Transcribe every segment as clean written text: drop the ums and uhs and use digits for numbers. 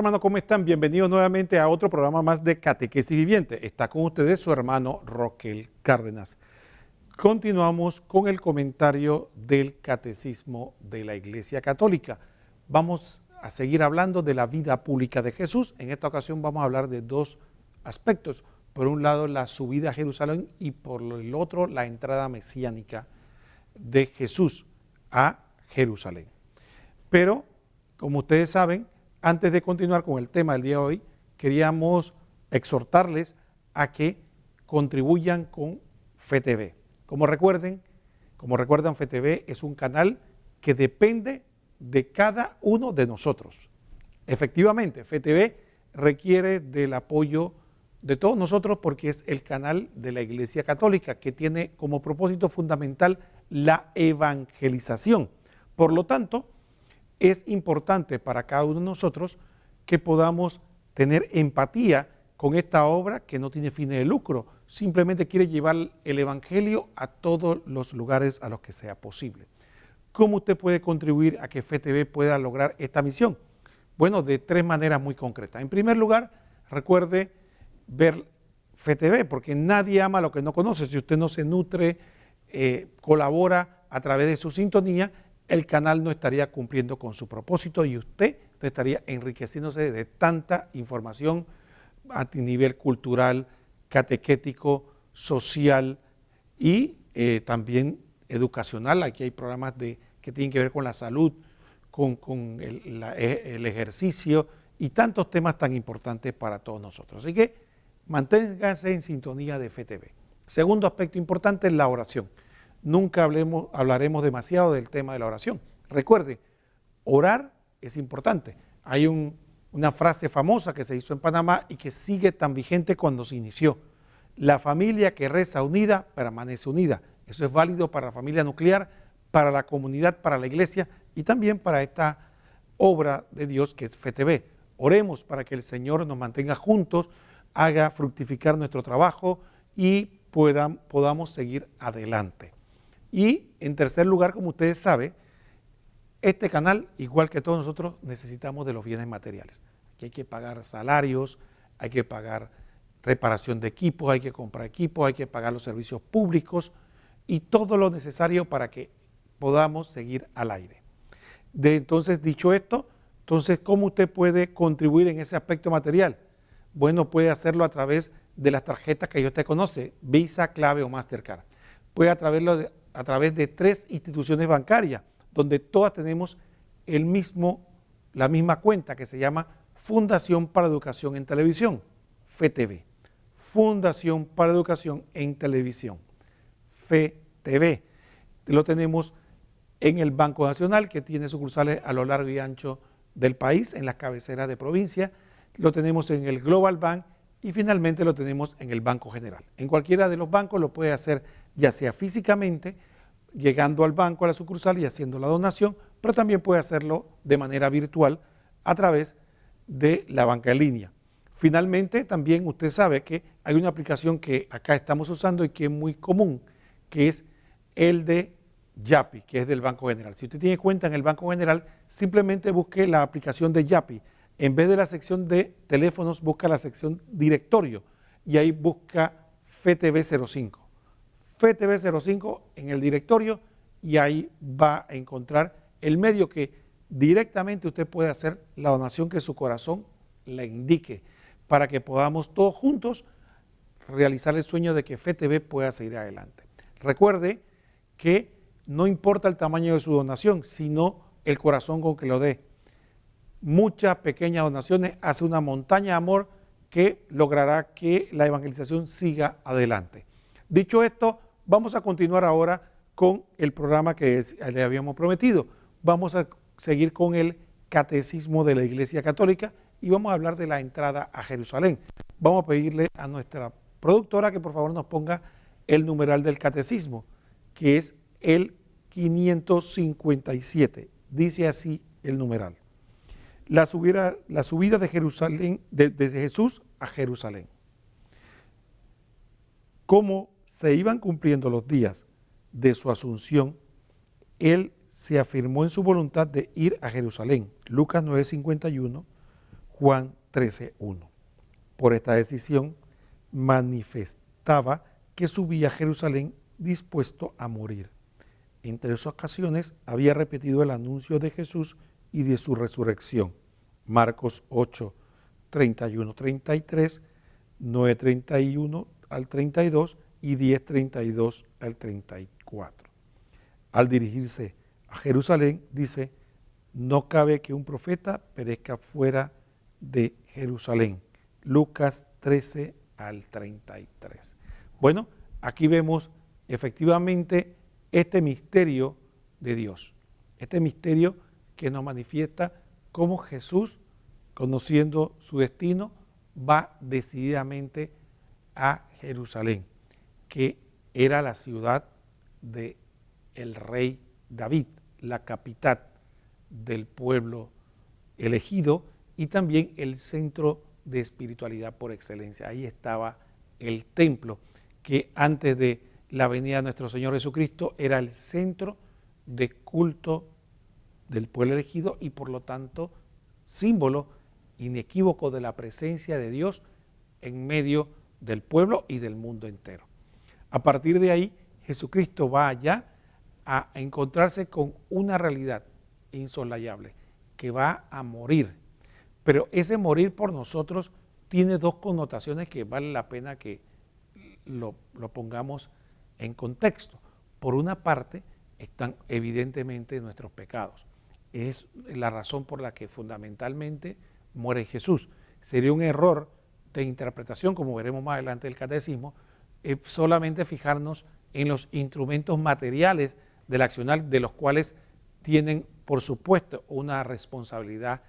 hermanos, ¿cómo están? Bienvenidos nuevamente a otro programa más de Catequesis Viviente. Está con ustedes su hermano Roquel Cárdenas. Continuamos con el comentario del Catecismo de la Iglesia Católica. Vamos a seguir hablando de la vida pública de Jesús. En esta ocasión vamos a hablar de dos aspectos. Por un lado, la subida a Jerusalén y por el otro, la entrada mesiánica de Jesús a Jerusalén. Pero, como ustedes saben, antes de continuar con el tema del día de hoy, queríamos exhortarles a que contribuyan con FETV. Como recuerdan, FETV es un canal que depende de cada uno de nosotros. Efectivamente, FETV requiere del apoyo de todos nosotros porque es el canal de la Iglesia Católica que tiene como propósito fundamental la evangelización. Por lo tanto, es importante para cada uno de nosotros que podamos tener empatía con esta obra que no tiene fines de lucro, simplemente quiere llevar el Evangelio a todos los lugares a los que sea posible. ¿Cómo usted puede contribuir a que FETV pueda lograr esta misión? Bueno, de tres maneras muy concretas. En primer lugar, recuerde ver FETV, porque nadie ama lo que no conoce. Si usted no se nutre, colabora a través de su sintonía, el canal no estaría cumpliendo con su propósito y usted estaría enriqueciéndose de tanta información a nivel cultural, catequético, social y también educacional. Aquí hay programas que tienen que ver con la salud, con el ejercicio y tantos temas tan importantes para todos nosotros. Así que manténganse en sintonía de FETV. Segundo aspecto importante es la oración. Nunca hablaremos demasiado del tema de la oración. Recuerde, orar es importante. Hay una frase famosa que se hizo en Panamá y que sigue tan vigente cuando se inició. La familia que reza unida permanece unida. Eso es válido para la familia nuclear, para la comunidad, para la iglesia y también para esta obra de Dios que es FETV. Oremos para que el Señor nos mantenga juntos, haga fructificar nuestro trabajo y podamos seguir adelante. Y en tercer lugar, como ustedes saben, este canal, igual que todos nosotros, necesitamos de los bienes materiales. Aquí hay que pagar salarios, hay que pagar reparación de equipos, hay que comprar equipos, hay que pagar los servicios públicos y todo lo necesario para que podamos seguir al aire. Entonces, dicho esto, ¿cómo usted puede contribuir en ese aspecto material? Bueno, puede hacerlo a través de las tarjetas que usted conoce, Visa, Clave o Mastercard. Puede a través de tres instituciones bancarias, donde todas tenemos la misma cuenta que se llama Fundación para Educación en Televisión, FETV. Fundación para Educación en Televisión, FETV. Lo tenemos en el Banco Nacional, que tiene sucursales a lo largo y ancho del país, en las cabeceras de provincia. Lo tenemos en el Global Bank y finalmente lo tenemos en el Banco General. En cualquiera de los bancos lo puede hacer ya sea físicamente, llegando al banco, a la sucursal y haciendo la donación, pero también puede hacerlo de manera virtual a través de la banca en línea. Finalmente, también usted sabe que hay una aplicación que acá estamos usando y que es muy común, que es el de Yapi, que es del Banco General. Si usted tiene cuenta en el Banco General, simplemente busque la aplicación de Yapi. En vez de la sección de teléfonos, busca la sección directorio y ahí busca FETV05. FETV05 en el directorio y ahí va a encontrar el medio que directamente usted puede hacer la donación que su corazón le indique para que podamos todos juntos realizar el sueño de que FETV pueda seguir adelante. Recuerde que no importa el tamaño de su donación, sino el corazón con que lo dé. Muchas pequeñas donaciones hacen una montaña de amor que logrará que la evangelización siga adelante. Dicho esto, vamos a continuar ahora con el programa que le habíamos prometido. Vamos a seguir con el Catecismo de la Iglesia Católica y vamos a hablar de la entrada a Jerusalén. Vamos a pedirle a nuestra productora que por favor nos ponga el numeral del Catecismo, que es el 557. Dice así el numeral. La subida de Jerusalén, de Jesús a Jerusalén. Como se iban cumpliendo los días de su asunción, él se afirmó en su voluntad de ir a Jerusalén. Lucas 9:51, Juan 13:1. Por esta decisión manifestaba que subía a Jerusalén dispuesto a morir. En 3 ocasiones había repetido el anuncio de Jesús y de su resurrección. Marcos 8, 31, 33, 9, 31 al 32 y 10, 32 al 34. Al dirigirse a Jerusalén, dice: no cabe que un profeta perezca fuera de Jerusalén. Lucas 13 al 33. Bueno, aquí vemos efectivamente este misterio de Dios, este misterio que nos manifiesta cómo Jesús, conociendo su destino, va decididamente a Jerusalén, que era la ciudad del rey David, la capital del pueblo elegido y también el centro de espiritualidad por excelencia. Ahí estaba el templo, que antes de la venida de nuestro Señor Jesucristo era el centro de culto del pueblo elegido y por lo tanto símbolo inequívoco de la presencia de Dios en medio del pueblo y del mundo entero. A partir de ahí, Jesucristo va allá a encontrarse con una realidad insoslayable, que va a morir. Pero ese morir por nosotros tiene 2 connotaciones que vale la pena que lo pongamos en contexto. Por una parte, están evidentemente nuestros pecados. Es la razón por la que fundamentalmente muere Jesús. Sería un error de interpretación, como veremos más adelante del catecismo, solamente fijarnos en los instrumentos materiales del accionar, de los cuales tienen, por supuesto, una responsabilidad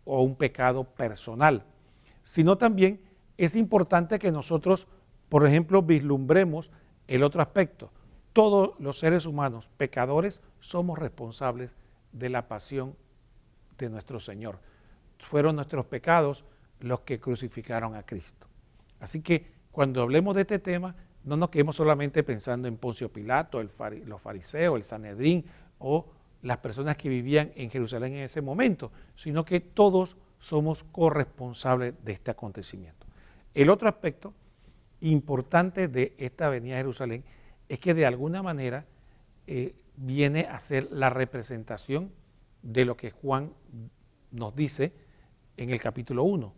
o un pecado personal, sino también es importante que nosotros, por ejemplo, vislumbremos el otro aspecto. Todos los seres humanos pecadores somos responsables de la pasión de nuestro Señor. Fueron nuestros pecados los que crucificaron a Cristo. Así que cuando hablemos de este tema, no nos quedemos solamente pensando en Poncio Pilato, los fariseos, el Sanedrín o las personas que vivían en Jerusalén en ese momento, sino que todos somos corresponsables de este acontecimiento. El otro aspecto importante de esta venida a Jerusalén es que de alguna manera viene a ser la representación de lo que Juan nos dice en el capítulo 1.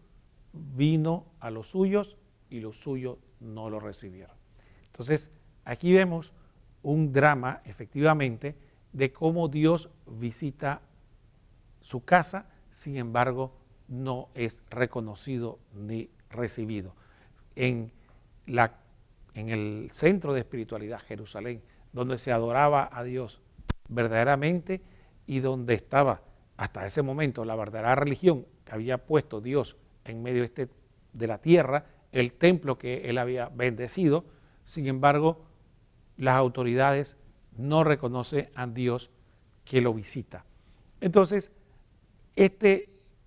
Vino a los suyos y los suyos no lo recibieron. Entonces, aquí vemos un drama, efectivamente, de cómo Dios visita su casa, sin embargo, no es reconocido ni recibido. En el centro de espiritualidad, Jerusalén, donde se adoraba a Dios verdaderamente y donde estaba hasta ese momento la verdadera religión que había puesto Dios en medio de la tierra, el templo que él había bendecido. Sin embargo, las autoridades no reconocen a Dios que lo visita. Entonces,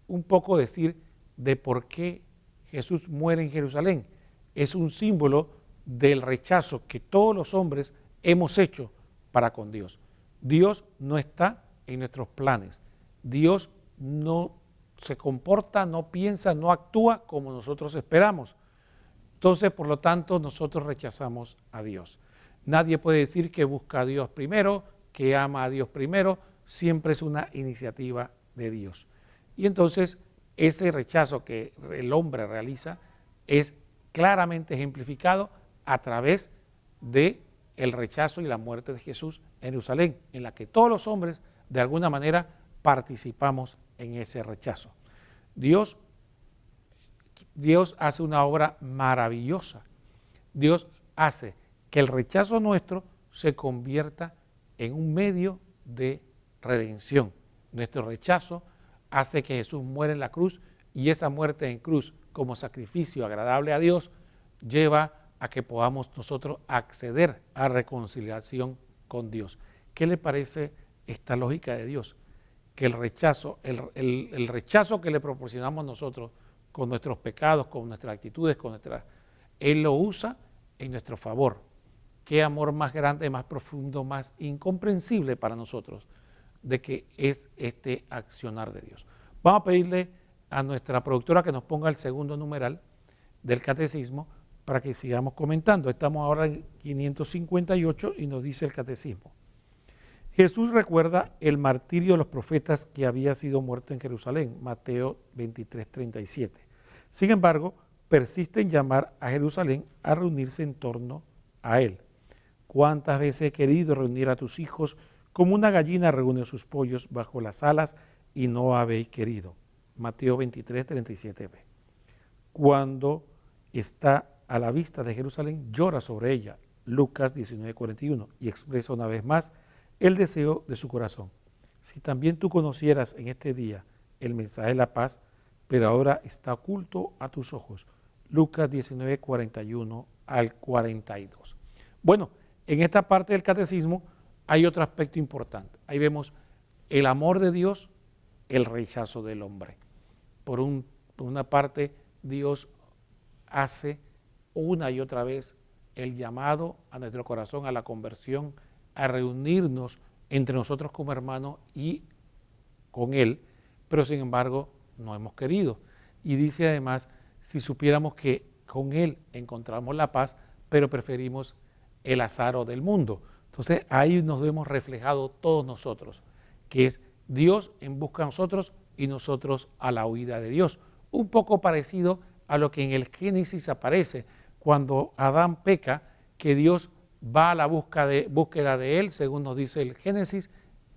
un poco decir de por qué Jesús muere en Jerusalén es un símbolo del rechazo que todos los hombres hemos hecho para con Dios. Dios no está en nuestros planes. Dios no se comporta, no piensa, no actúa como nosotros esperamos. Entonces, por lo tanto, nosotros rechazamos a Dios. Nadie puede decir que busca a Dios primero, que ama a Dios primero, siempre es una iniciativa de Dios. Y entonces, ese rechazo que el hombre realiza es claramente ejemplificado a través del rechazo y la muerte de Jesús en Jerusalén, en la que todos los hombres, de alguna manera, participamos en ese rechazo. Dios hace una obra maravillosa. Dios hace que el rechazo nuestro se convierta en un medio de redención. Nuestro rechazo hace que Jesús muera en la cruz y esa muerte en cruz como sacrificio agradable a Dios lleva a que podamos nosotros acceder a reconciliación con Dios. ¿Qué le parece esta lógica de Dios? Que el rechazo que le proporcionamos nosotros con nuestros pecados, con nuestras actitudes, Él lo usa en nuestro favor. Qué amor más grande, más profundo, más incomprensible para nosotros de que es este accionar de Dios. Vamos a pedirle a nuestra productora que nos ponga el segundo numeral del catecismo para que sigamos comentando. Estamos ahora en 558 y nos dice el catecismo. Jesús recuerda el martirio de los profetas que había sido muerto en Jerusalén, Mateo 23:37. Sin embargo, persiste en llamar a Jerusalén a reunirse en torno a él. ¿Cuántas veces he querido reunir a tus hijos como una gallina reúne a sus pollos bajo las alas y no habéis querido? Mateo 23:37b. Cuando está a la vista de Jerusalén, llora sobre ella, Lucas 19:41, y expresa una vez más el deseo de su corazón. Si también tú conocieras en este día el mensaje de la paz, pero ahora está oculto a tus ojos. Lucas 19:41 al 42. Bueno, en esta parte del catecismo hay otro aspecto importante. Ahí vemos el amor de Dios, el rechazo del hombre. Por una parte, Dios hace una y otra vez el llamado a nuestro corazón, a la conversión, a reunirnos entre nosotros como hermanos y con Él, pero sin embargo no hemos querido. Y dice además, si supiéramos que con Él encontramos la paz, pero preferimos el azar del mundo. Entonces ahí nos vemos reflejados todos nosotros, que es Dios en busca de nosotros y nosotros a la huida de Dios. Un poco parecido a lo que en el Génesis aparece, cuando Adán peca, que Dios va a la búsqueda de él, según nos dice el Génesis,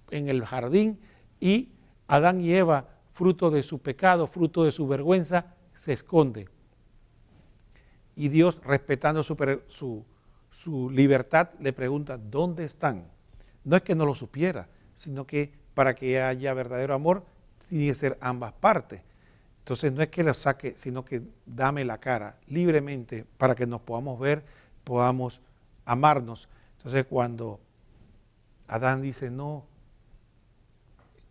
en el jardín, y Adán y Eva, fruto de su pecado, fruto de su vergüenza, se esconde. Y Dios, respetando su libertad, le pregunta, ¿dónde están? No es que no lo supiera, sino que para que haya verdadero amor, tiene que ser ambas partes. Entonces no es que lo saque, sino que dame la cara libremente para que nos podamos ver, podamos amarnos. Entonces cuando Adán dice, no,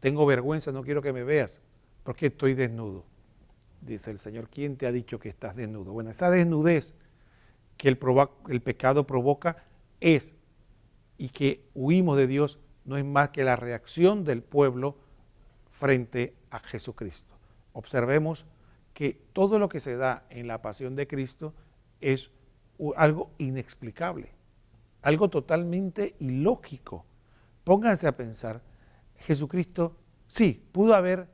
tengo vergüenza, no quiero que me veas, porque estoy desnudo. Dice el Señor, ¿quién te ha dicho que estás desnudo? Bueno, esa desnudez que el pecado provoca es, y que huimos de Dios, no es más que la reacción del pueblo frente a Jesucristo. Observemos que todo lo que se da en la pasión de Cristo es algo inexplicable, algo totalmente ilógico. Pónganse a pensar, Jesucristo sí, pudo haber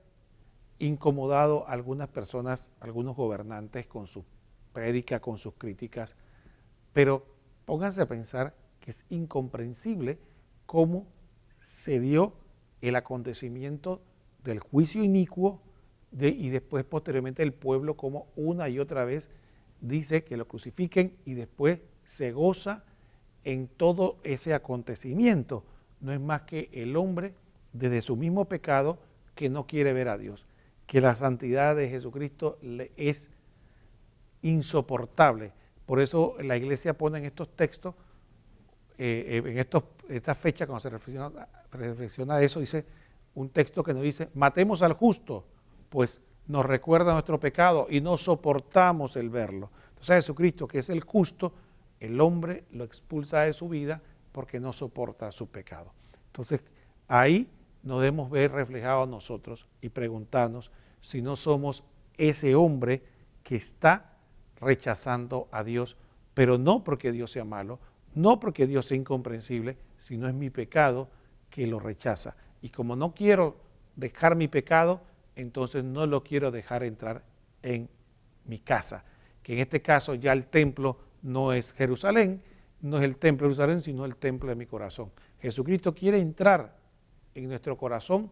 incomodado a algunas personas, algunos gobernantes con sus prédicas, con sus críticas, pero pónganse a pensar que es incomprensible cómo se dio el acontecimiento del juicio inicuo y después posteriormente el pueblo como una y otra vez dice que lo crucifiquen y después se goza en todo ese acontecimiento. No es más que el hombre desde su mismo pecado que no quiere ver a Dios, que la santidad de Jesucristo le es insoportable. Por eso la iglesia pone en estos textos, en esta fecha cuando se reflexiona de eso, dice un texto que nos dice, matemos al justo, pues nos recuerda nuestro pecado y no soportamos el verlo. Entonces Jesucristo, que es el justo, el hombre lo expulsa de su vida porque no soporta su pecado. Entonces ahí nos debemos ver reflejados nosotros y preguntarnos si no somos ese hombre que está rechazando a Dios, pero no porque Dios sea malo, no porque Dios sea incomprensible, sino es mi pecado que lo rechaza. Y como no quiero dejar mi pecado, entonces no lo quiero dejar entrar en mi casa. Que en este caso ya el templo no es Jerusalén, no es el templo de Jerusalén, sino el templo de mi corazón. Jesucristo quiere entrar en nuestro corazón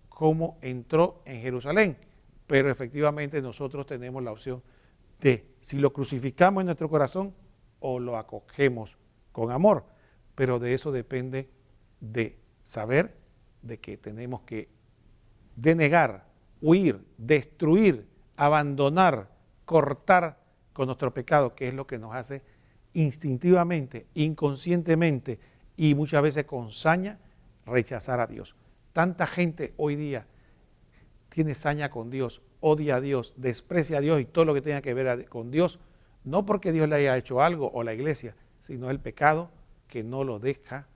como entró en Jerusalén, pero efectivamente nosotros tenemos la opción de si lo crucificamos en nuestro corazón o lo acogemos con amor, pero de eso depende de saber de que tenemos que denegar, huir, destruir, abandonar, cortar con nuestro pecado, que es lo que nos hace instintivamente, inconscientemente y muchas veces con saña rechazar a Dios. Tanta gente hoy día tiene saña con Dios, odia a Dios, desprecia a Dios y todo lo que tenga que ver con Dios, no porque Dios le haya hecho algo o la iglesia, sino el pecado que no lo deja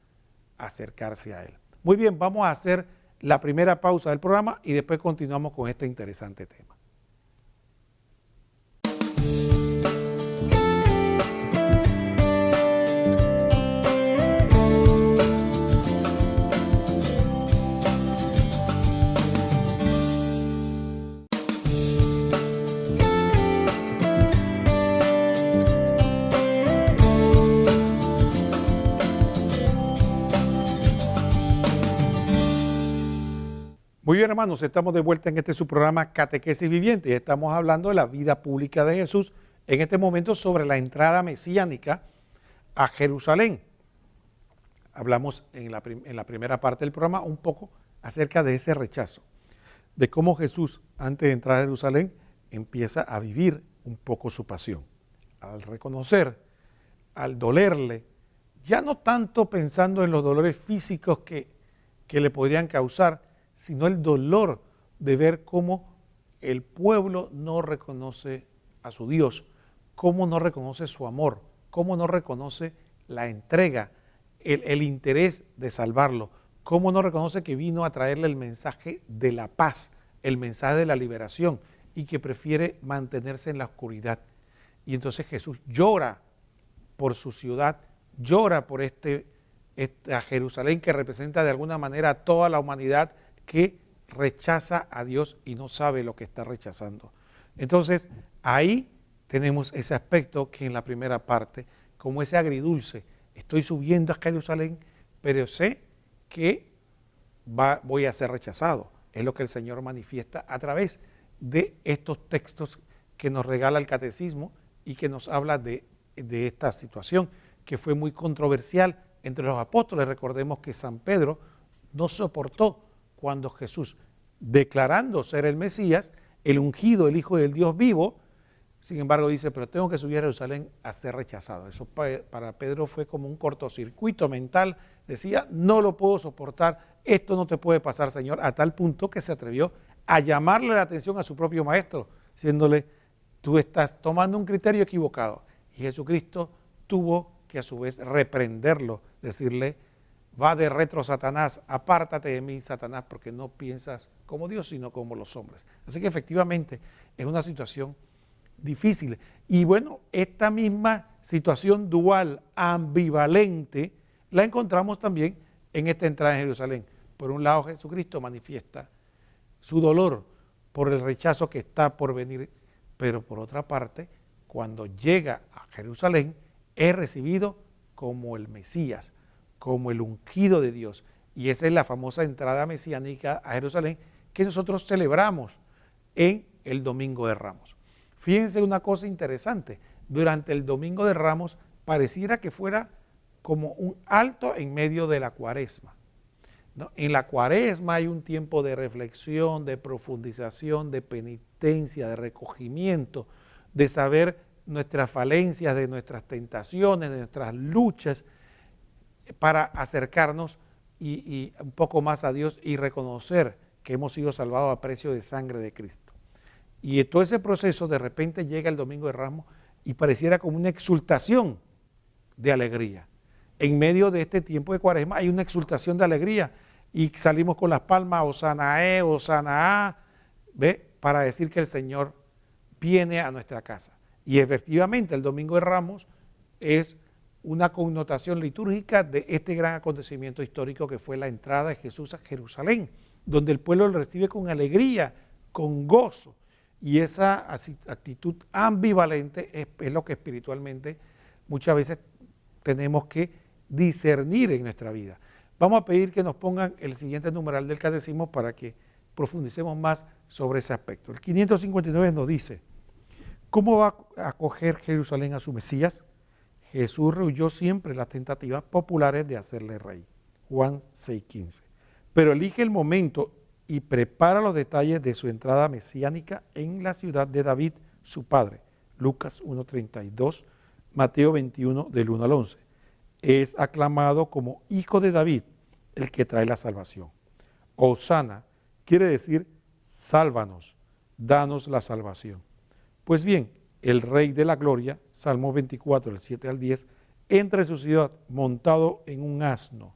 acercarse a Él. Muy bien, vamos a hacer la primera pausa del programa y después continuamos con este interesante tema. Muy bien, hermanos, estamos de vuelta en su programa Catequesis Viviente y estamos hablando de la vida pública de Jesús en este momento sobre la entrada mesiánica a Jerusalén. Hablamos en la primera parte del programa un poco acerca de ese rechazo, de cómo Jesús, antes de entrar a Jerusalén, empieza a vivir un poco su pasión. Al reconocer, al dolerle, ya no tanto pensando en los dolores físicos que le podrían causar, sino el dolor de ver cómo el pueblo no reconoce a su Dios, cómo no reconoce su amor, cómo no reconoce la entrega, el interés de salvarlo, cómo no reconoce que vino a traerle el mensaje de la paz, el mensaje de la liberación, y que prefiere mantenerse en la oscuridad. Y entonces Jesús llora por su ciudad, llora por esta Jerusalén que representa de alguna manera a toda la humanidad que rechaza a Dios y no sabe lo que está rechazando. Entonces, ahí tenemos ese aspecto que en la primera parte, como ese agridulce, estoy subiendo a Jerusalén, pero sé que voy a ser rechazado. Es lo que el Señor manifiesta a través de estos textos que nos regala el catecismo y que nos habla de esta situación que fue muy controversial entre los apóstoles. Recordemos que San Pedro no soportó cuando Jesús, declarando ser el Mesías, el ungido, el Hijo del Dios vivo, sin embargo dice, pero tengo que subir a Jerusalén a ser rechazado. Eso para Pedro fue como un cortocircuito mental. Decía, no lo puedo soportar, esto no te puede pasar, Señor, a tal punto que se atrevió a llamarle la atención a su propio maestro, diciéndole, tú estás tomando un criterio equivocado. Y Jesucristo tuvo que a su vez reprenderlo, decirle, va de retro Satanás, apártate de mí, Satanás, porque no piensas como Dios, sino como los hombres. Así que efectivamente es una situación difícil. Y bueno, esta misma situación dual, ambivalente, la encontramos también en esta entrada en Jerusalén. Por un lado, Jesucristo manifiesta su dolor por el rechazo que está por venir, pero por otra parte, cuando llega a Jerusalén, es recibido como el Mesías, como el ungido de Dios. Y esa es la famosa entrada mesiánica a Jerusalén que nosotros celebramos en el Domingo de Ramos. Fíjense una cosa interesante, durante el Domingo de Ramos pareciera que fuera como un alto en medio de la Cuaresma, ¿no? En la Cuaresma hay un tiempo de reflexión, de profundización, de penitencia, de recogimiento, de saber nuestras falencias, de nuestras tentaciones, de nuestras luchas, para acercarnos y un poco más a Dios y reconocer que hemos sido salvados a precio de sangre de Cristo. Y todo ese proceso de repente llega el Domingo de Ramos y pareciera como una exultación de alegría. En medio de este tiempo de Cuaresma hay una exultación de alegría y salimos con las palmas, Hosanae, Hosana, ¿ve? Para decir que el Señor viene a nuestra casa. Y efectivamente el Domingo de Ramos es una connotación litúrgica de este gran acontecimiento histórico que fue la entrada de Jesús a Jerusalén, donde el pueblo lo recibe con alegría, con gozo. Y esa actitud ambivalente es lo que espiritualmente muchas veces tenemos que discernir en nuestra vida. Vamos a pedir que nos pongan el siguiente numeral del catecismo para que profundicemos más sobre ese aspecto. El 559 nos dice, ¿cómo va a acoger Jerusalén a su Mesías? Jesús rehuyó siempre las tentativas populares de hacerle rey. Juan 6:15. Pero elige el momento y prepara los detalles de su entrada mesiánica en la ciudad de David, su padre. Lucas 1:32, Mateo 21, del 1 al 11. Es aclamado como hijo de David, el que trae la salvación. Hosana quiere decir, sálvanos, danos la salvación. Pues bien, el Rey de la Gloria, Salmo 24, del 7 al 10, entra en su ciudad montado en un asno.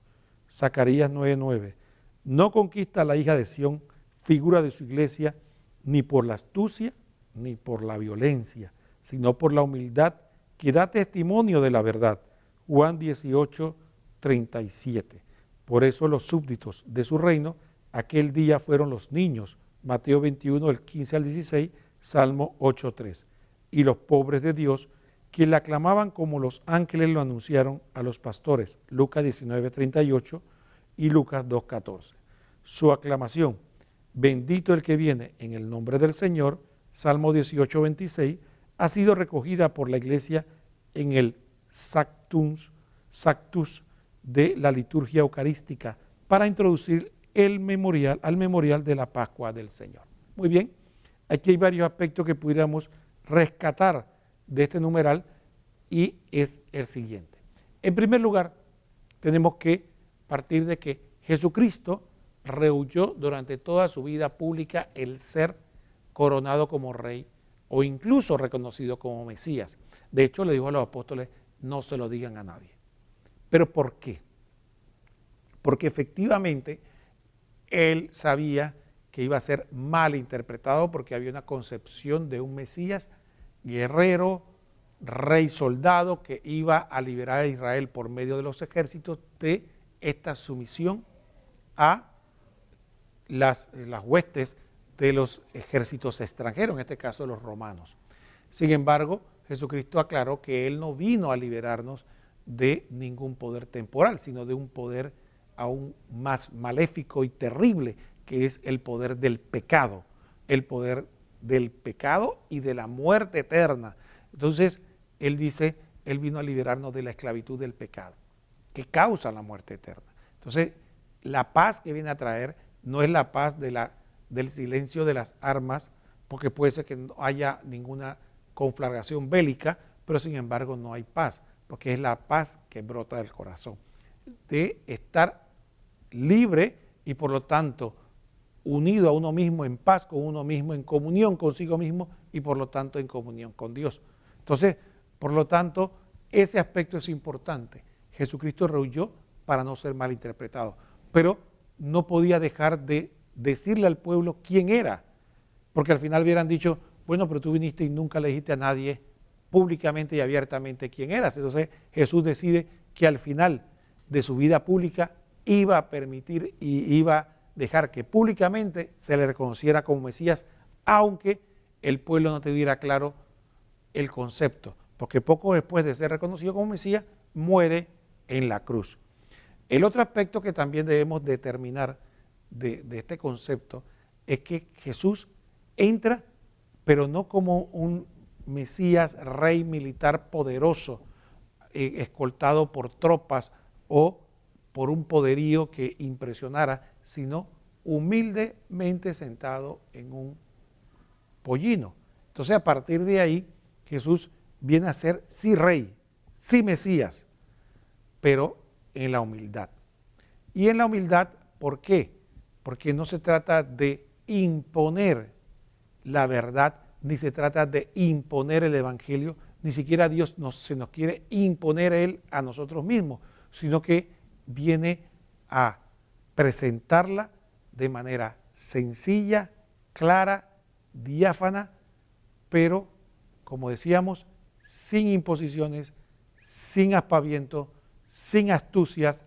Zacarías 9:9. No conquista a la hija de Sión, figura de su iglesia, ni por la astucia, ni por la violencia, sino por la humildad que da testimonio de la verdad. Juan 18:37. Por eso los súbditos de su reino, aquel día fueron los niños. Mateo 21, del 15 al 16, Salmo 8:3. Y los pobres de Dios, que le aclamaban como los ángeles lo anunciaron a los pastores. Lucas 19:38 y Lucas 2:14. Su aclamación bendito el que viene en el nombre del Señor, Salmo 18, 26, ha sido recogida por la Iglesia en el Sanctus de la liturgia eucarística para introducir al memorial de la Pascua del Señor. Muy bien, aquí hay varios aspectos que pudiéramos rescatar de este numeral y es el siguiente. En primer lugar, tenemos que partir de que Jesucristo rehuyó durante toda su vida pública el ser coronado como rey o incluso reconocido como Mesías. De hecho, le dijo a los apóstoles, no se lo digan a nadie. ¿Pero por qué? Porque efectivamente él sabía que iba a ser mal interpretado porque había una concepción de un Mesías guerrero, rey soldado que iba a liberar a Israel por medio de los ejércitos de esta sumisión a las huestes de los ejércitos extranjeros, en este caso los romanos. Sin embargo, Jesucristo aclaró que Él no vino a liberarnos de ningún poder temporal, sino de un poder aún más maléfico y terrible, que es el poder del pecado y de la muerte eterna. Entonces, Él dice, Él vino a liberarnos de la esclavitud del pecado, que causa la muerte eterna. Entonces, la paz que viene a traer no es la paz del silencio de las armas, porque puede ser que no haya ninguna conflagración bélica, pero sin embargo no hay paz, porque es la paz que brota del corazón, de estar libre y por lo tanto unido a uno mismo, en paz con uno mismo, en comunión consigo mismo y por lo tanto en comunión con Dios. Entonces, por lo tanto, ese aspecto es importante. Jesucristo rehuyó para no ser malinterpretado, pero no podía dejar de decirle al pueblo quién era, porque al final hubieran dicho, bueno, pero tú viniste y nunca le dijiste a nadie públicamente y abiertamente quién eras. Entonces Jesús decide que al final de su vida pública iba a permitir y iba a dejar que públicamente se le reconociera como Mesías, aunque el pueblo no tuviera claro el concepto, porque poco después de ser reconocido como Mesías, muere en la cruz. El otro aspecto que también debemos determinar de este concepto es que Jesús entra, pero no como un Mesías, rey militar poderoso, escoltado por tropas o por un poderío que impresionara, sino humildemente sentado en un pollino. Entonces, a partir de ahí, Jesús viene a ser sí rey, sí Mesías, pero en la humildad. Y en la humildad, ¿por qué? Porque no se trata de imponer la verdad, ni se trata de imponer el evangelio, ni siquiera Dios se nos quiere imponer Él a nosotros mismos, sino que viene a presentarla de manera sencilla, clara, diáfana, pero, como decíamos, sin imposiciones, sin aspaviento, sin astucias,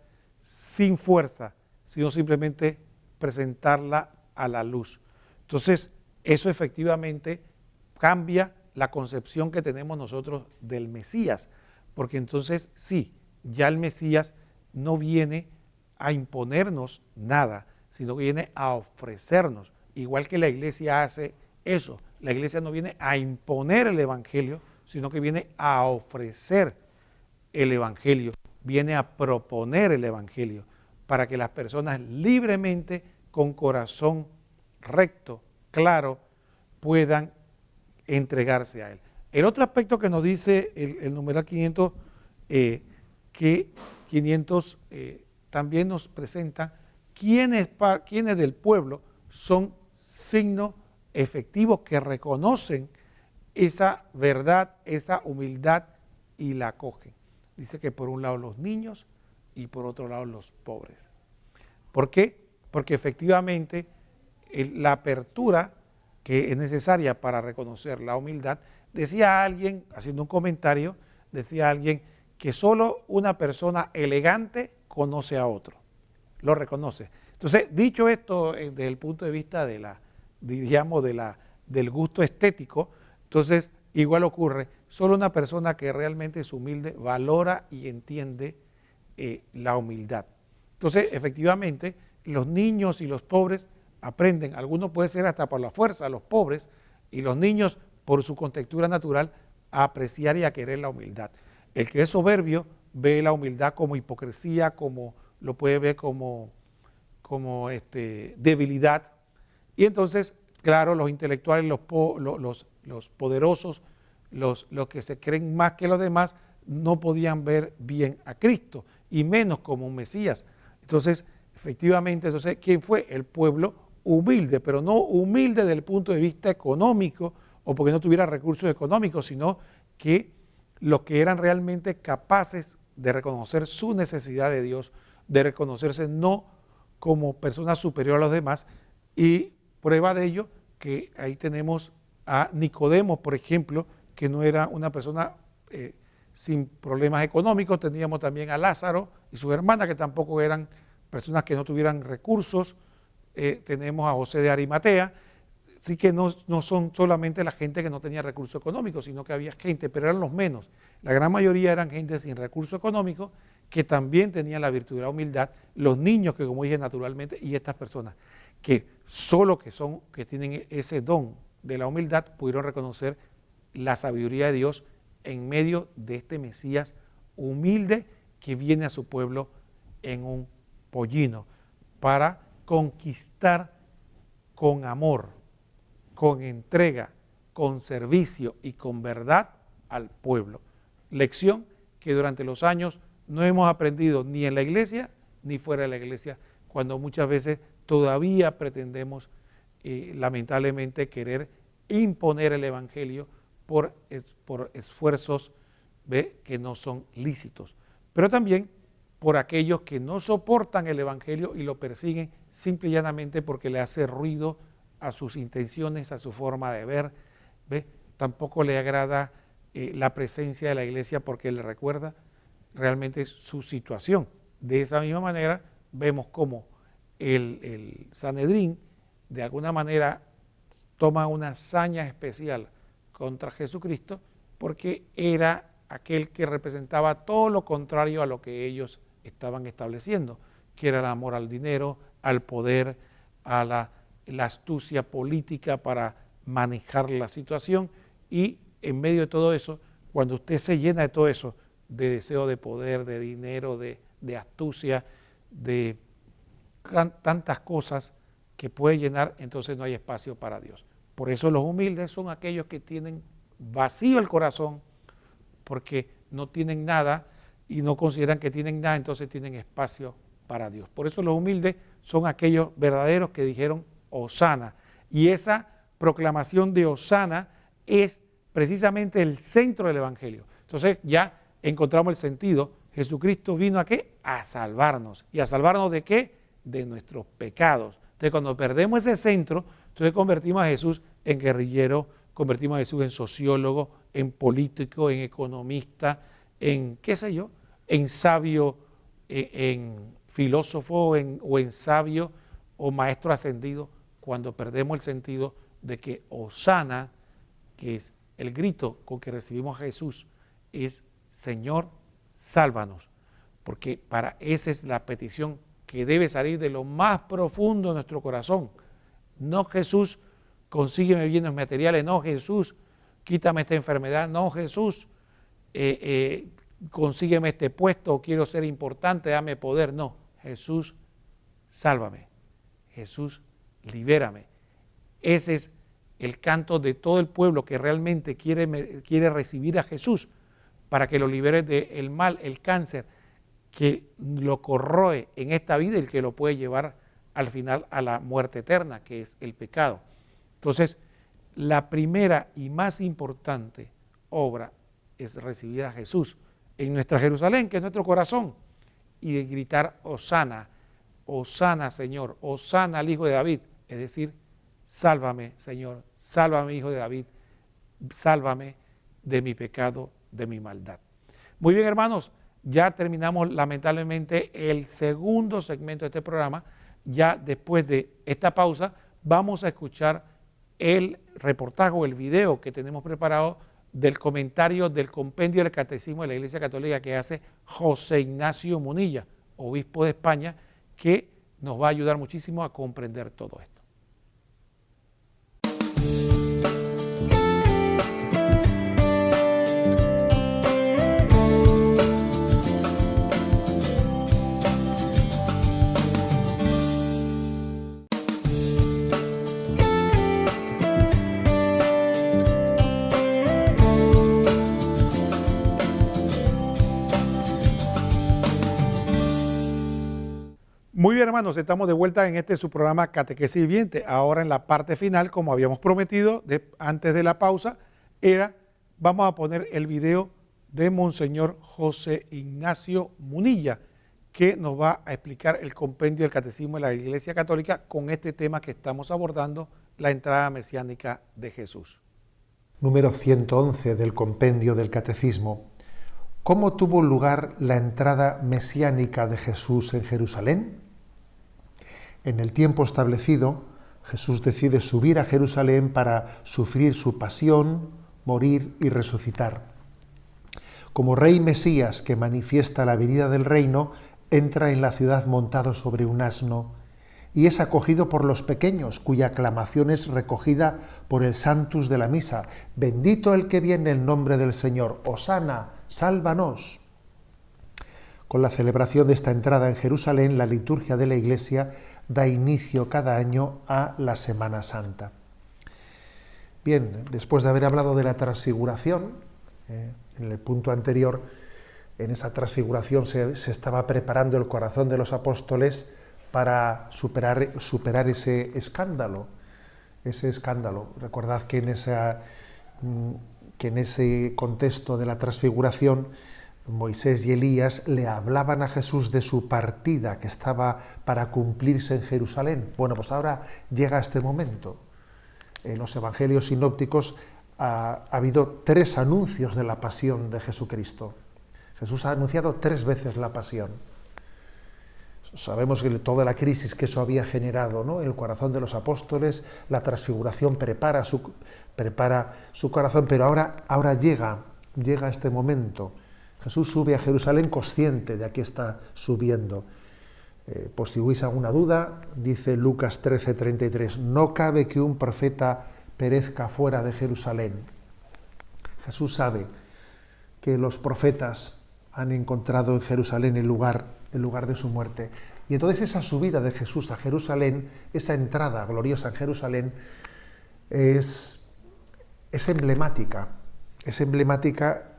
sin fuerza, sino simplemente presentarla a la luz. Entonces, eso efectivamente cambia la concepción que tenemos nosotros del Mesías, porque entonces sí, ya el Mesías no viene a imponernos nada, sino que viene a ofrecernos, igual que la iglesia hace eso. La iglesia no viene a imponer el evangelio, sino que viene a ofrecer el evangelio, viene a proponer el evangelio para que las personas libremente, con corazón recto, claro, puedan entregarse a Él. El otro aspecto que nos dice el numeral 500, que 500 también nos presenta quiénes del pueblo son signos efectivos que reconocen esa verdad, esa humildad y la acogen. Dice que por un lado los niños y por otro lado los pobres. ¿Por qué? Porque efectivamente la apertura que es necesaria para reconocer la humildad, decía alguien, haciendo un comentario, decía alguien que solo una persona elegante conoce a otro, lo reconoce. Entonces, dicho esto desde el punto de vista de del gusto estético, entonces igual ocurre, solo una persona que realmente es humilde valora y entiende la humildad. Entonces, efectivamente, los niños y los pobres aprenden, algunos puede ser hasta por la fuerza, los pobres, y los niños por su contextura natural, a apreciar y a querer la humildad. El que es soberbio ve la humildad como hipocresía, como lo puede ver como debilidad. Y entonces, claro, los intelectuales, los poderosos, los que se creen más que los demás, no podían ver bien a Cristo, y menos como un Mesías. Entonces, efectivamente, ¿quién fue? El pueblo humilde, pero no humilde desde el punto de vista económico, o porque no tuviera recursos económicos, sino que los que eran realmente capaces de reconocer su necesidad de Dios, de reconocerse no como persona superior a los demás. Y prueba de ello que ahí tenemos a Nicodemo, por ejemplo, que no era una persona sin problemas económicos. Teníamos también a Lázaro y su hermana, que tampoco eran personas que no tuvieran recursos. Tenemos a José de Arimatea. Así que no son solamente la gente que no tenía recursos económicos, sino que había gente, pero eran los menos. La gran mayoría eran gente sin recursos económicos que también tenían la virtud de la humildad, los niños que, como dije, naturalmente, y estas personas que solo que tienen ese don de la humildad, pudieron reconocer la sabiduría de Dios en medio de este Mesías humilde que viene a su pueblo en un pollino para conquistar con amor, con entrega, con servicio y con verdad al pueblo. Lección que durante los años no hemos aprendido ni en la iglesia ni fuera de la iglesia, cuando muchas veces todavía pretendemos lamentablemente querer imponer el evangelio por esfuerzos que no son lícitos, pero también por aquellos que no soportan el evangelio y lo persiguen simple y llanamente porque le hace ruido a sus intenciones, a su forma de ver. Tampoco le agrada la presencia de la iglesia porque le recuerda realmente su situación. De esa misma manera vemos cómo el Sanedrín de alguna manera toma una hazaña especial contra Jesucristo porque era aquel que representaba todo lo contrario a lo que ellos estaban estableciendo, que era el amor al dinero, al poder, a la astucia política para manejar la situación. Y en medio de todo eso, cuando usted se llena de todo eso, de deseo de poder, de dinero, de astucia, de tantas cosas que puede llenar, entonces no hay espacio para Dios. Por eso los humildes son aquellos que tienen vacío el corazón, porque no tienen nada y no consideran que tienen nada, entonces tienen espacio para Dios. Por eso los humildes son aquellos verdaderos que dijeron Hosana. Y esa proclamación de Hosana es precisamente el centro del evangelio. Entonces ya encontramos el sentido. Jesucristo vino ¿a qué? A salvarnos. ¿Y a salvarnos de qué? De nuestros pecados. Entonces cuando perdemos ese centro, entonces convertimos a Jesús en guerrillero, convertimos a Jesús en sociólogo, en político, en economista, en qué sé yo, en sabio, en filósofo o en sabio o maestro ascendido, cuando perdemos el sentido de que Hosana, que es el grito con que recibimos a Jesús, es Señor, sálvanos, porque esa es la petición que debe salir de lo más profundo de nuestro corazón. No Jesús, consígueme bienes materiales, no Jesús, quítame esta enfermedad, no Jesús, consígueme este puesto, quiero ser importante, dame poder, no, Jesús, sálvame, Jesús, libérame. Ese es el canto de todo el pueblo que realmente quiere recibir a Jesús para que lo libere del mal, el cáncer que lo corroe en esta vida y el que lo puede llevar al final a la muerte eterna, que es el pecado. Entonces, la primera y más importante obra es recibir a Jesús en nuestra Jerusalén, que es nuestro corazón, y de gritar Hosana, Hosana Señor, Hosana al Hijo de David, es decir, sálvame Señor, sálvame Hijo de David, sálvame de mi pecado, de mi maldad. Muy bien, hermanos, ya terminamos lamentablemente el segundo segmento de este programa. Ya después de esta pausa vamos a escuchar el reportaje o el video que tenemos preparado del comentario del compendio del Catecismo de la Iglesia Católica que hace José Ignacio Munilla, obispo de España, que nos va a ayudar muchísimo a comprender todo esto. Muy bien, hermanos, estamos de vuelta en su programa Catequesis Viviente. Ahora en la parte final, como habíamos prometido antes de la pausa, vamos a poner el video de Monseñor José Ignacio Munilla, que nos va a explicar el compendio del Catecismo de la Iglesia Católica con este tema que estamos abordando, la entrada mesiánica de Jesús. Número 111 del compendio del Catecismo. ¿Cómo tuvo lugar la entrada mesiánica de Jesús en Jerusalén? En el tiempo establecido, Jesús decide subir a Jerusalén para sufrir su pasión, morir y resucitar. Como Rey Mesías que manifiesta la venida del reino, entra en la ciudad montado sobre un asno y es acogido por los pequeños, cuya aclamación es recogida por el Sanctus de la misa. Bendito el que viene en nombre del Señor, Hosana, sálvanos. Con la celebración de esta entrada en Jerusalén, la liturgia de la Iglesia da inicio cada año a la Semana Santa. Bien, después de haber hablado de la transfiguración, en el punto anterior, en esa transfiguración se estaba preparando el corazón de los apóstoles para superar ese escándalo. Recordad que en ese contexto de la transfiguración, Moisés y Elías le hablaban a Jesús de su partida que estaba para cumplirse en Jerusalén. Bueno, pues ahora llega este momento. En los evangelios sinópticos ha habido 3 anuncios de la pasión de Jesucristo. Jesús ha anunciado 3 veces la pasión. Sabemos que toda la crisis que eso había generado, ¿no?, en el corazón de los apóstoles, la transfiguración prepara su corazón, pero ahora llega este momento. Jesús sube a Jerusalén consciente de a qué está subiendo. Por si hubiese alguna duda, dice Lucas 13:33, no cabe que un profeta perezca fuera de Jerusalén. Jesús sabe que los profetas han encontrado en Jerusalén el lugar de su muerte. Y entonces esa subida de Jesús a Jerusalén, esa entrada gloriosa en Jerusalén, es emblemática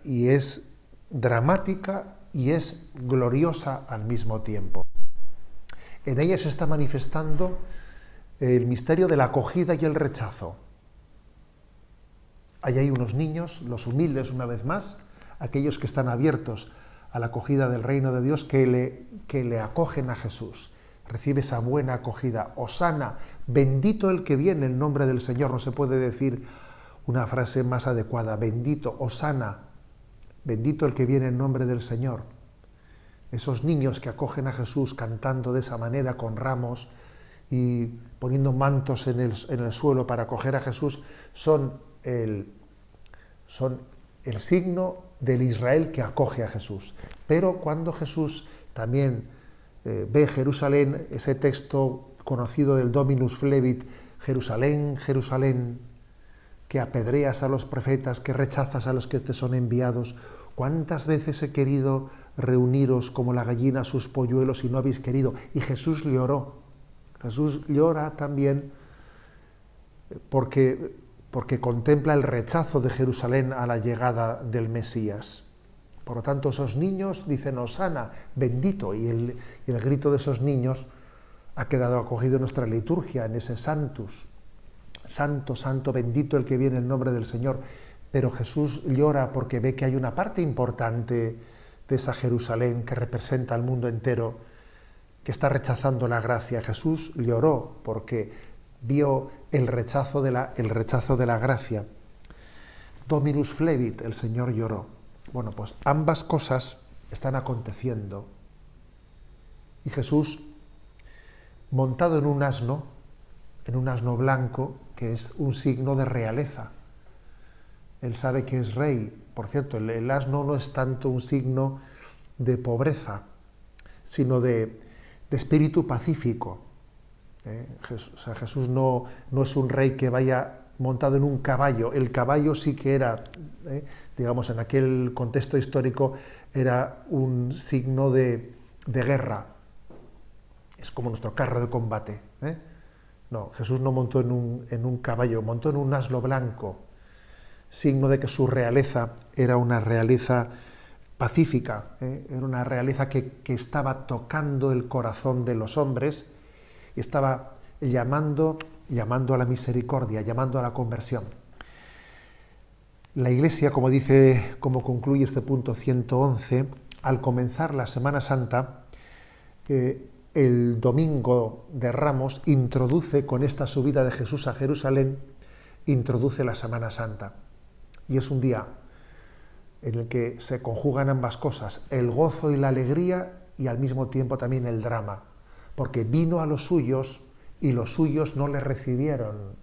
y es dramática y es gloriosa al mismo tiempo. En ella se está manifestando el misterio de la acogida y el rechazo. Ahí hay unos niños, los humildes una vez más, aquellos que están abiertos a la acogida del reino de Dios, que le acogen a Jesús. Recibe esa buena acogida. Hosana, bendito el que viene en nombre del Señor. No se puede decir una frase más adecuada. Bendito, Hosana, bendito el que viene en nombre del Señor. Esos niños que acogen a Jesús cantando de esa manera con ramos y poniendo mantos en el suelo para acoger a Jesús son el signo del Israel que acoge a Jesús. Pero cuando Jesús también ve Jerusalén, ese texto conocido del Dominus Flevit, Jerusalén, Jerusalén, que apedreas a los profetas, que rechazas a los que te son enviados, ¿cuántas veces he querido reuniros como la gallina a sus polluelos y no habéis querido? Y Jesús lloró. Jesús llora también porque contempla el rechazo de Jerusalén a la llegada del Mesías. Por lo tanto, esos niños dicen Hosana, bendito, y el grito de esos niños ha quedado acogido en nuestra liturgia, en ese Sanctus. Santo, santo, bendito el que viene en nombre del Señor. Pero Jesús llora porque ve que hay una parte importante de esa Jerusalén que representa al mundo entero, que está rechazando la gracia. Jesús lloró porque vio el rechazo de la gracia. Dominus Flevit, el Señor lloró. Bueno, pues ambas cosas están aconteciendo. Y Jesús, montado en un asno blanco, que es un signo de realeza. Él sabe que es rey. Por cierto, el asno no es tanto un signo de pobreza, sino de espíritu pacífico. Jesús no es un rey que vaya montado en un caballo. El caballo sí que era, digamos, en aquel contexto histórico, era un signo de guerra. Es como nuestro carro de combate. No, Jesús no montó en un caballo, montó en un asno blanco, signo de que su realeza era una realeza pacífica, era una realeza que estaba tocando el corazón de los hombres y estaba llamando a la misericordia, llamando a la conversión. La Iglesia, como concluye este punto 111, al comenzar la Semana Santa, el domingo de Ramos introduce, con esta subida de Jesús a Jerusalén, introduce la Semana Santa. Y es un día en el que se conjugan ambas cosas, el gozo y la alegría y al mismo tiempo también el drama, porque vino a los suyos y los suyos no le recibieron,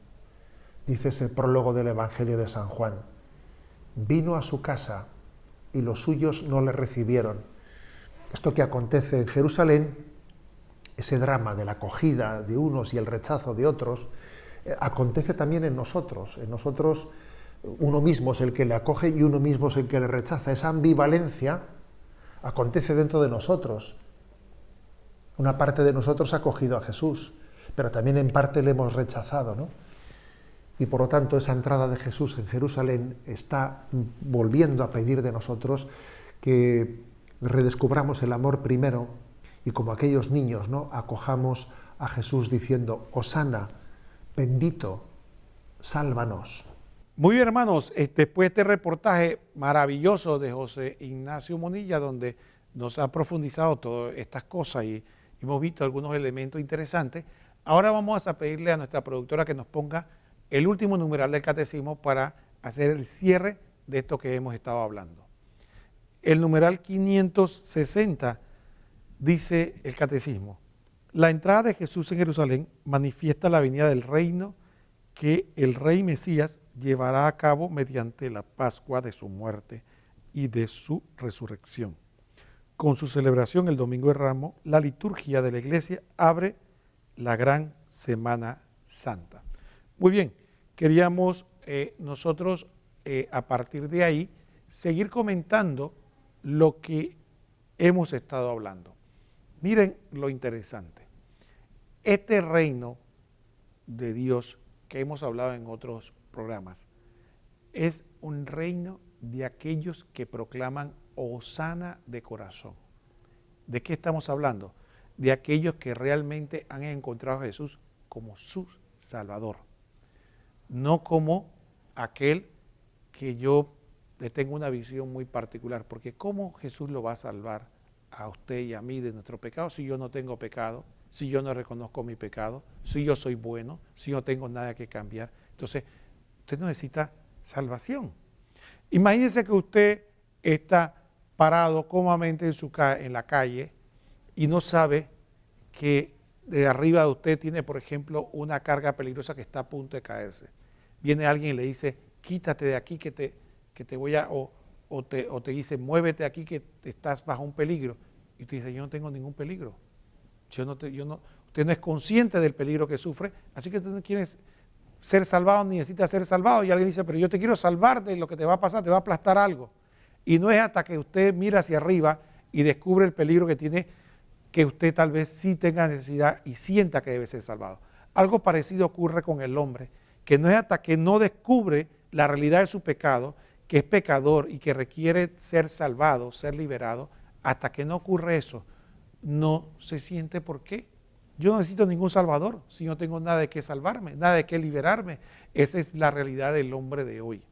dice ese prólogo del Evangelio de San Juan. Vino a su casa y los suyos no le recibieron. Esto que acontece en Jerusalén, ese drama de la acogida de unos y el rechazo de otros, acontece también en nosotros. En nosotros uno mismo es el que le acoge y uno mismo es el que le rechaza. Esa ambivalencia acontece dentro de nosotros. Una parte de nosotros ha acogido a Jesús, pero también en parte le hemos rechazado, ¿no? Y por lo tanto esa entrada de Jesús en Jerusalén está volviendo a pedir de nosotros que redescubramos el amor primero y como aquellos niños, ¿no?, acojamos a Jesús diciendo: Hosana, bendito, sálvanos. Muy bien, hermanos, después de este reportaje maravilloso de José Ignacio Monilla, donde nos ha profundizado todas estas cosas y hemos visto algunos elementos interesantes, ahora vamos a pedirle a nuestra productora que nos ponga el último numeral del catecismo para hacer el cierre de esto que hemos estado hablando. El numeral 560 dice el catecismo: la entrada de Jesús en Jerusalén manifiesta la venida del reino que el Rey Mesías llevará a cabo mediante la Pascua de su muerte y de su resurrección. Con su celebración el Domingo de Ramos, la liturgia de la Iglesia abre la gran Semana Santa. Muy bien, queríamos nosotros a partir de ahí seguir comentando lo que hemos estado hablando. Miren lo interesante. Este reino de Dios que hemos hablado en otros programas es un reino de aquellos que proclaman hosana de corazón. ¿De qué estamos hablando? De aquellos que realmente han encontrado a Jesús como su Salvador, no como aquel que yo le tengo una visión muy particular, porque ¿cómo Jesús lo va a salvar a usted y a mí de nuestro pecado si yo no tengo pecado, si yo no reconozco mi pecado, si yo soy bueno, si no tengo nada que cambiar? Entonces, usted no necesita salvación. Imagínese que usted está parado cómodamente en la calle y no sabe que de arriba de usted tiene, por ejemplo, una carga peligrosa que está a punto de caerse. Viene alguien y le dice: quítate de aquí que te voy a... O te dice: muévete de aquí que estás bajo un peligro. Y usted dice: yo no tengo ningún peligro. Usted no es consciente del peligro que sufre, así que usted no quiere ser salvado ni necesita ser salvado. Y alguien dice: pero yo te quiero salvar de lo que te va a pasar, te va a aplastar algo. Y no es hasta que usted mira hacia arriba y descubre el peligro que tiene, que usted tal vez sí tenga necesidad y sienta que debe ser salvado. Algo parecido ocurre con el hombre, que no es hasta que no descubre la realidad de su pecado, que es pecador y que requiere ser salvado, ser liberado, hasta que no ocurre eso, no se siente por qué. Yo no necesito ningún salvador si no tengo nada de qué salvarme, nada de qué liberarme. Esa es la realidad del hombre de hoy.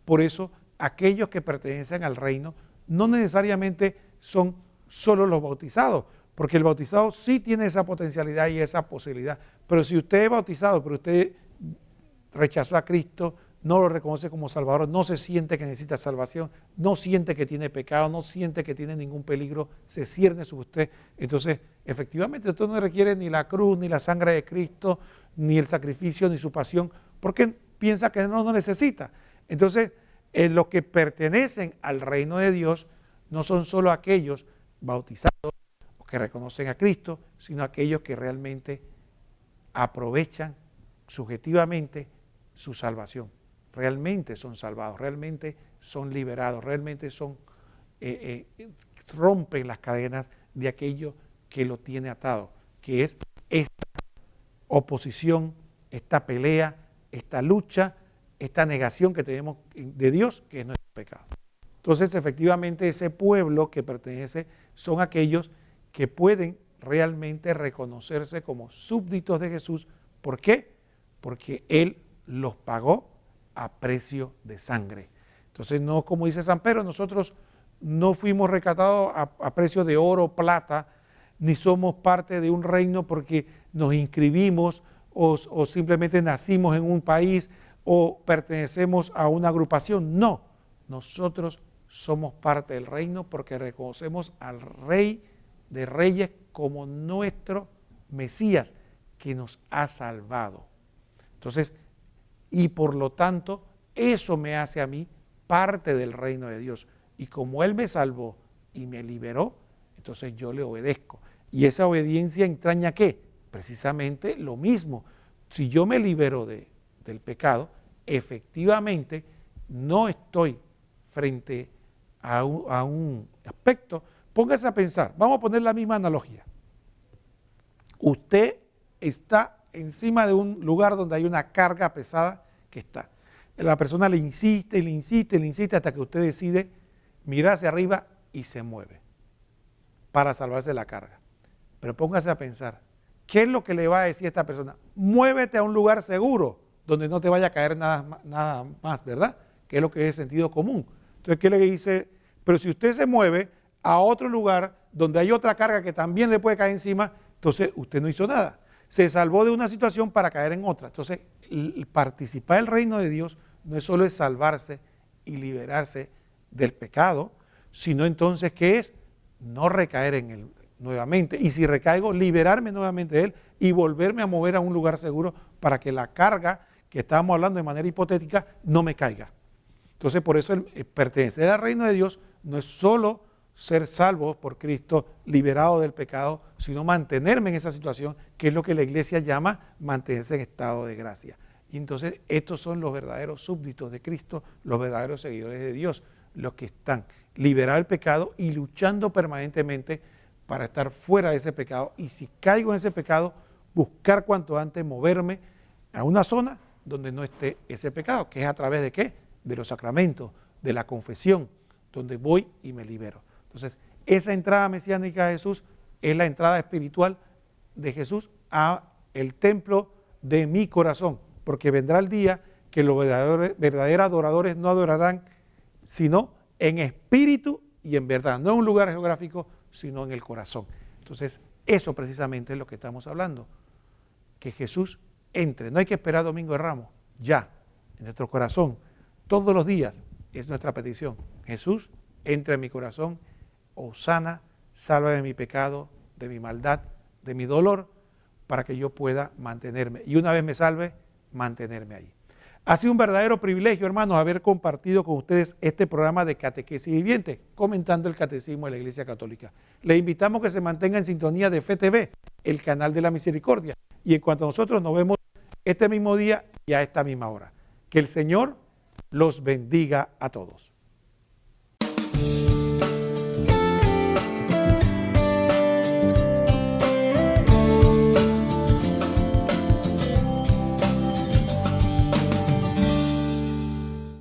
Por eso, aquellos que pertenecen al reino no necesariamente son solo los bautizados, porque el bautizado sí tiene esa potencialidad y esa posibilidad. Pero si usted es bautizado, pero usted rechazó a Cristo, no lo reconoce como Salvador, no se siente que necesita salvación, no siente que tiene pecado, no siente que tiene ningún peligro, se cierne sobre usted. Entonces, efectivamente, usted no requiere ni la cruz, ni la sangre de Cristo, ni el sacrificio, ni su pasión, porque piensa que no necesita. Entonces, los que pertenecen al reino de Dios no son solo aquellos bautizados o que reconocen a Cristo, sino aquellos que realmente aprovechan subjetivamente su salvación. Realmente son salvados, realmente son liberados, realmente rompen las cadenas de aquello que lo tiene atado, que es esta oposición, esta pelea, esta lucha, esta negación que tenemos de Dios, que es nuestro pecado. Entonces, efectivamente, ese pueblo que pertenece son aquellos que pueden realmente reconocerse como súbditos de Jesús. ¿Por qué? Porque Él los pagó a precio de sangre. Entonces, no como dice San Pedro, nosotros no fuimos rescatados a precio de oro, plata, ni somos parte de un reino porque nos inscribimos o simplemente nacimos en un país o pertenecemos a una agrupación. No, nosotros somos parte del reino porque reconocemos al Rey de Reyes como nuestro Mesías que nos ha salvado. Entonces, y por lo tanto, eso me hace a mí parte del reino de Dios. Y como Él me salvó y me liberó, entonces yo le obedezco. ¿Y esa obediencia entraña qué? Precisamente lo mismo. Si yo me libero del pecado, efectivamente no estoy frente a un aspecto. Póngase a pensar, vamos a poner la misma analogía. Usted está encima de un lugar donde hay una carga pesada que está. La persona le insiste, le insiste, le insiste hasta que usted decide mirar hacia arriba y se mueve para salvarse de la carga. Pero póngase a pensar, ¿qué es lo que le va a decir a esta persona? Muévete a un lugar seguro donde no te vaya a caer nada más, ¿verdad? Que es lo que es sentido común. Entonces, ¿qué le dice? Pero si usted se mueve a otro lugar donde hay otra carga que también le puede caer encima, entonces usted no hizo nada. Se salvó de una situación para caer en otra. Entonces, participar del reino de Dios no es solo salvarse y liberarse del pecado, sino entonces, ¿qué es? No recaer en él nuevamente. Y si recaigo, liberarme nuevamente de él y volverme a mover a un lugar seguro para que la carga que estábamos hablando de manera hipotética no me caiga. Entonces, por eso el pertenecer al reino de Dios no es solo ser salvos por Cristo, liberado del pecado, sino mantenerme en esa situación, que es lo que la iglesia llama mantenerse en estado de gracia. Y entonces estos son los verdaderos súbditos de Cristo, los verdaderos seguidores de Dios, los que están liberados del pecado y luchando permanentemente para estar fuera de ese pecado. Y si caigo en ese pecado, buscar cuanto antes moverme a una zona donde no esté ese pecado, que es a través de ¿qué? De los sacramentos, de la confesión, donde voy y me libero. Entonces, esa entrada mesiánica de Jesús es la entrada espiritual de Jesús a el templo de mi corazón, porque vendrá el día que los verdaderos adoradores no adorarán, sino en espíritu y en verdad, no en un lugar geográfico, sino en el corazón. Entonces, eso precisamente es lo que estamos hablando, que Jesús entre, no hay que esperar Domingo de Ramos, ya, en nuestro corazón, todos los días es nuestra petición. Jesús, entra en mi corazón, Hosana, salva de mi pecado, de mi maldad, de mi dolor, para que yo pueda mantenerme. Y una vez me salve, mantenerme ahí. Ha sido un verdadero privilegio, hermanos, haber compartido con ustedes este programa de Catequesis Viviente, comentando el Catecismo de la Iglesia Católica. Les invitamos que se mantenga en sintonía de FTV, el canal de la misericordia. Y en cuanto a nosotros, nos vemos este mismo día y a esta misma hora. Que el Señor los bendiga a todos.